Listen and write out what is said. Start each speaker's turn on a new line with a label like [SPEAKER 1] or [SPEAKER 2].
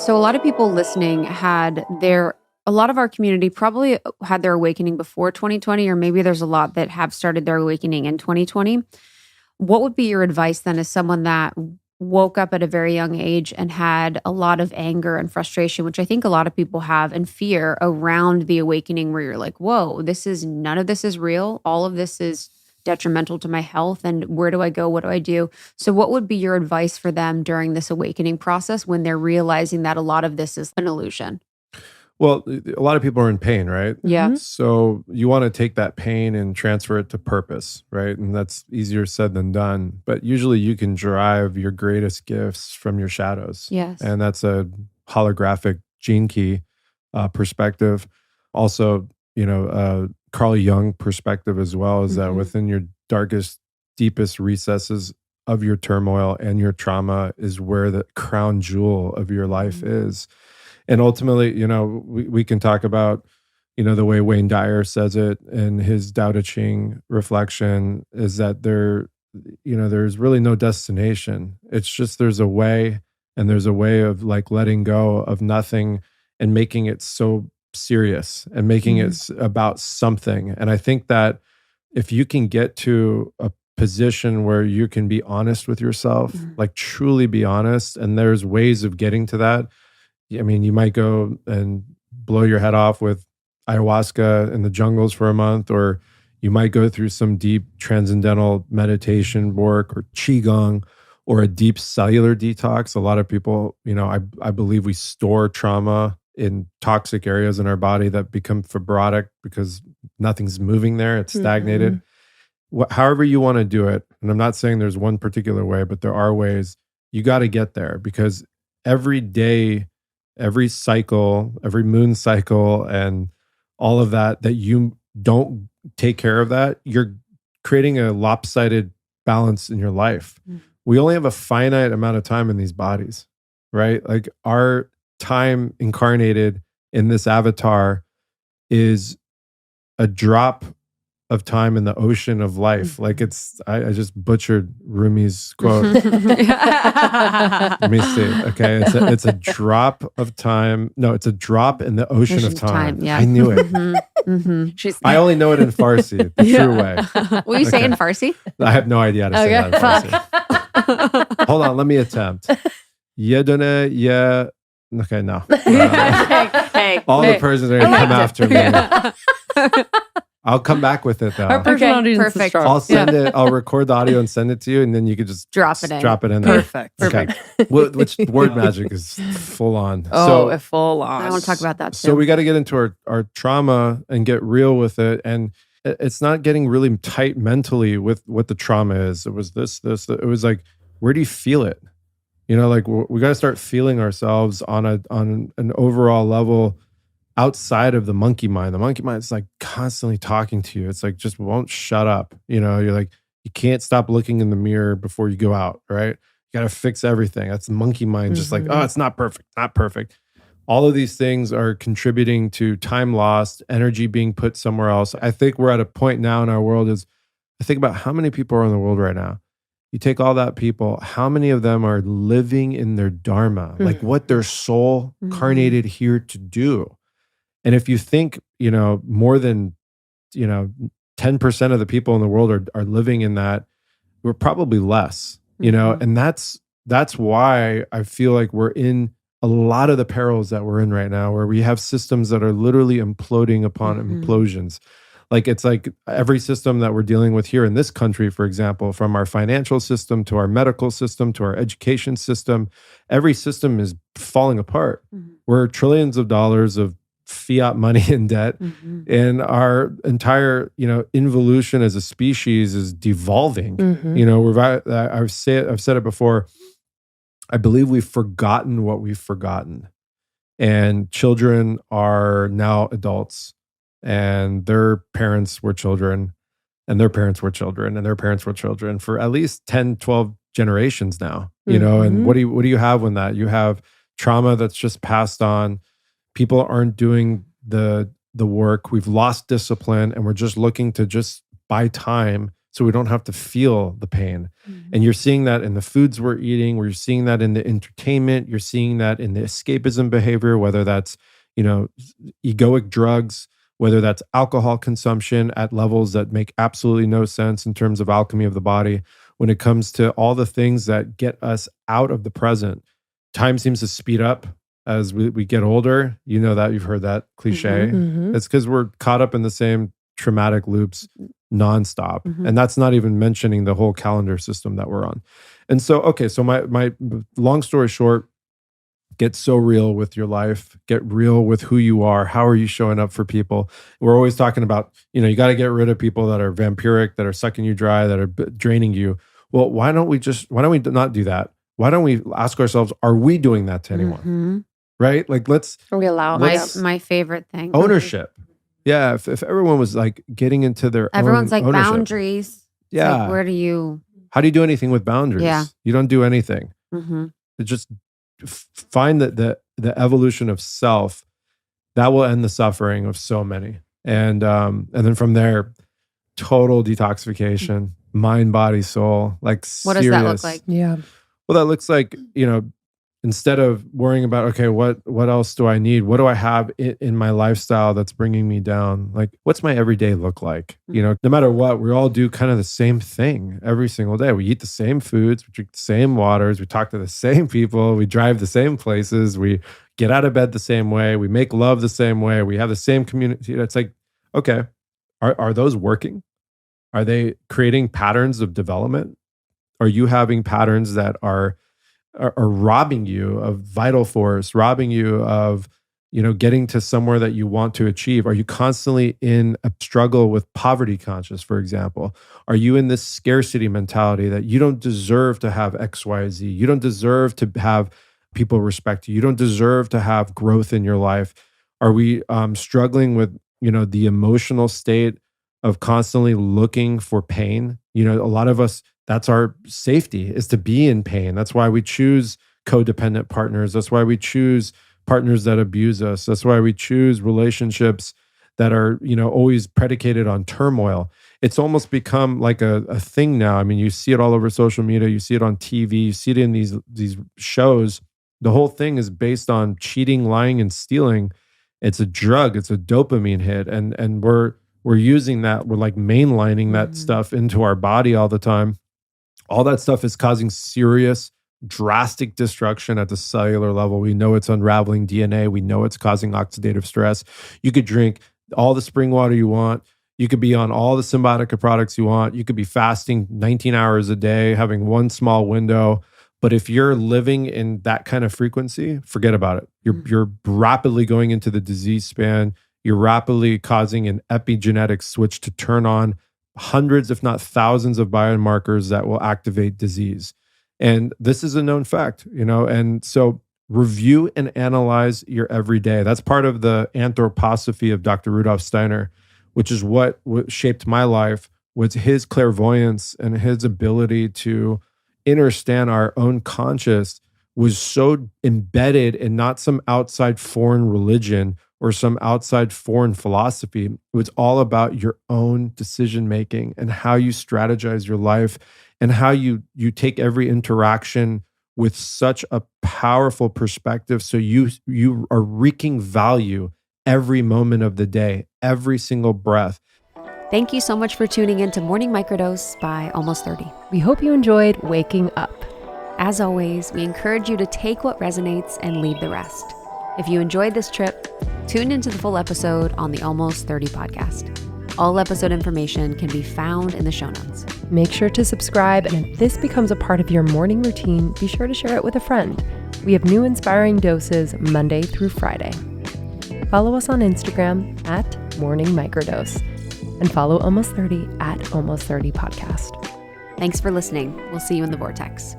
[SPEAKER 1] So a lot of people listening a lot of our community probably had their awakening before 2020, or maybe there's a lot that have started their awakening in 2020. What would be your advice then as someone that woke up at a very young age and had a lot of anger and frustration, which I think a lot of people have, and fear around the awakening, where you're like, whoa, none of this is real. All of this is detrimental to my health. And where do I go? What do I do? So what would be your advice for them during this awakening process when they're realizing that a lot of this is an illusion?
[SPEAKER 2] Well, a lot of people are in pain, right?
[SPEAKER 1] Yeah.
[SPEAKER 2] So you want to take that pain and transfer it to purpose, right? And that's easier said than done. But usually you can derive your greatest gifts from your shadows.
[SPEAKER 1] Yes.
[SPEAKER 2] And that's a holographic gene key perspective. Also, Carl Jung perspective as well is that within your darkest, deepest recesses of your turmoil and your trauma is where the crown jewel of your life is. And ultimately, we can talk about, the way Wayne Dyer says it in his Tao Te Ching reflection is that there's really no destination. It's just there's a way, and there's a way of like letting go of nothing and making it so serious and making it about something. And I think that if you can get to a position where you can be honest with yourself, like truly be honest, and there's ways of getting to that. I mean, you might go and blow your head off with ayahuasca in the jungles for a month, or you might go through some deep transcendental meditation work or qigong or a deep cellular detox. A lot of people, I believe we store trauma in toxic areas in our body that become fibrotic because nothing's moving there. It's stagnated. However you want to do it. And I'm not saying there's one particular way, but there are ways. You got to get there because every day, every cycle, every moon cycle, and all of that you don't take care of that, you're creating a lopsided balance in your life. We only have a finite amount of time in these bodies, right? Like our time incarnated in this avatar is a drop of time in the ocean of life. Like I just butchered Rumi's quote. Let me see. Okay. It's a drop of time. No, it's a drop in the ocean of time.
[SPEAKER 1] Yeah.
[SPEAKER 2] I knew it. I only know it in Farsi, the true way.
[SPEAKER 1] Will you say in Farsi?
[SPEAKER 2] I have no idea how to say that in Farsi. Hold on. Let me attempt. Yedone, yeah. Okay, no. All the Persians are going to come after me. I'll come back with it though.
[SPEAKER 3] Our Persian audience is strong.
[SPEAKER 2] I'll send it. I'll record the audio and send it to you, and then you could just
[SPEAKER 1] drop it in
[SPEAKER 2] there.
[SPEAKER 3] Perfect.
[SPEAKER 2] Okay. Which word magic is full on.
[SPEAKER 3] Oh, full on.
[SPEAKER 1] I want to talk about that too.
[SPEAKER 2] So we got to get into our trauma and get real with it. And it's not getting really tight mentally with what the trauma is. It was this. It was like, where do you feel it? Like we got to start feeling ourselves on an overall level. Outside of the monkey mind. The monkey mind is like constantly talking to you. It's like just won't shut up. You're like, you can't stop looking in the mirror before you go out, right? You got to fix everything. That's the monkey mind, just like, oh, it's not perfect. All of these things are contributing to time lost, energy being put somewhere else. I think we're at a point now in our world I think about how many people are in the world right now. You take all that people, how many of them are living in their dharma, like what their soul carnated here to do? And if you think, more than, 10% of the people in the world are living in that, we're probably less, and that's why I feel like we're in a lot of the perils that we're in right now, where we have systems that are literally imploding upon implosions. Like it's like every system that we're dealing with here in this country, for example, from our financial system to our medical system to our education system, every system is falling apart. We're trillions of dollars of fiat money in debt, and our entire involution as a species is devolving. I've said it before. I believe we've forgotten what we've forgotten, and children are now adults, and their parents were children, and their parents were children, and their parents were children for at least 10, 12 generations now. And what do you have when that? You have trauma that's just passed on. People aren't doing the work. We've lost discipline, and we're just looking to just buy time so we don't have to feel the pain. And you're seeing that in the foods we're eating, you're seeing that in the entertainment, you're seeing that in the escapism behavior, whether that's, egoic drugs, whether that's alcohol consumption at levels that make absolutely no sense in terms of alchemy of the body. When it comes to all the things that get us out of the present, time seems to speed up as we get older. You know that, you've heard that cliche. It's because we're caught up in the same traumatic loops nonstop. And that's not even mentioning the whole calendar system that we're on. And so, okay, so my long story short, get so real with your life, get real with who you are. How are you showing up for people? We're always talking about, you got to get rid of people that are vampiric, that are sucking you dry, that are draining you. Well, why don't we not do that? Why don't we ask ourselves, are we doing that to anyone? Right? Like,
[SPEAKER 3] we allow
[SPEAKER 1] my favorite thing.
[SPEAKER 2] Ownership. Yeah. If everyone was like getting into their
[SPEAKER 1] everyone's
[SPEAKER 2] own
[SPEAKER 1] like
[SPEAKER 2] ownership.
[SPEAKER 1] boundaries. It's
[SPEAKER 2] Yeah.
[SPEAKER 1] like,
[SPEAKER 2] how do you do anything with boundaries?
[SPEAKER 1] Yeah.
[SPEAKER 2] You don't do anything. It just find that the evolution of self that will end the suffering of so many. And then from there, total detoxification, mind, body, soul. Like,
[SPEAKER 1] what does that look like?
[SPEAKER 3] Yeah.
[SPEAKER 2] Well, that looks like, instead of worrying about, okay, what else do I need? What do I have in my lifestyle that's bringing me down? Like, what's my everyday look like? No matter what, we all do kind of the same thing every single day. We eat the same foods, we drink the same waters, we talk to the same people, we drive the same places, we get out of bed the same way, we make love the same way, we have the same community. It's like, okay, are those working? Are they creating patterns of development? Are you having patterns that are robbing you of vital force, robbing you of, getting to somewhere that you want to achieve? Are you constantly in a struggle with poverty conscious, for example? Are you in this scarcity mentality that you don't deserve to have X, Y, Z? You don't deserve to have people respect you. You don't deserve to have growth in your life. Are we struggling with, the emotional state of constantly looking for pain? A lot of us, that's our safety, is to be in pain. That's why we choose codependent partners. That's why we choose partners that abuse us. That's why we choose relationships that are, always predicated on turmoil. It's almost become like a thing now. I mean, you see it all over social media. You see it on TV. You see it in these shows. The whole thing is based on cheating, lying, and stealing. It's a drug. It's a dopamine hit. And we're using that. We're like mainlining that stuff into our body all the time. All that stuff is causing serious, drastic destruction at the cellular level. We know it's unraveling DNA. We know it's causing oxidative stress. You could drink all the spring water you want. You could be on all the Cymbiotika products you want. You could be fasting 19 hours a day, having one small window. But if you're living in that kind of frequency, forget about it. You're rapidly going into the disease span. You're rapidly causing an epigenetic switch to turn on hundreds, if not thousands, of biomarkers that will activate disease. And this is a known fact, and so review and analyze your everyday. That's part of the anthroposophy of Dr. Rudolf Steiner, which is what shaped my life, was his clairvoyance and his ability to understand our own conscious was so embedded in not some outside foreign religion or some outside foreign philosophy. It was all about your own decision-making and how you strategize your life and how you take every interaction with such a powerful perspective. So you are wreaking value every moment of the day, every single breath.
[SPEAKER 1] Thank you so much for tuning in to Morning Microdose by Almost 30.
[SPEAKER 3] We hope you enjoyed waking up.
[SPEAKER 1] As always, we encourage you to take what resonates and leave the rest. If you enjoyed this trip, tune into the full episode on the Almost 30 podcast. All episode information can be found in the show notes.
[SPEAKER 3] Make sure to subscribe, and if this becomes a part of your morning routine, be sure to share it with a friend. We have new inspiring doses Monday through Friday. Follow us on Instagram at Morning Microdose, and follow Almost 30 at Almost 30 Podcast.
[SPEAKER 1] Thanks for listening. We'll see you in the vortex.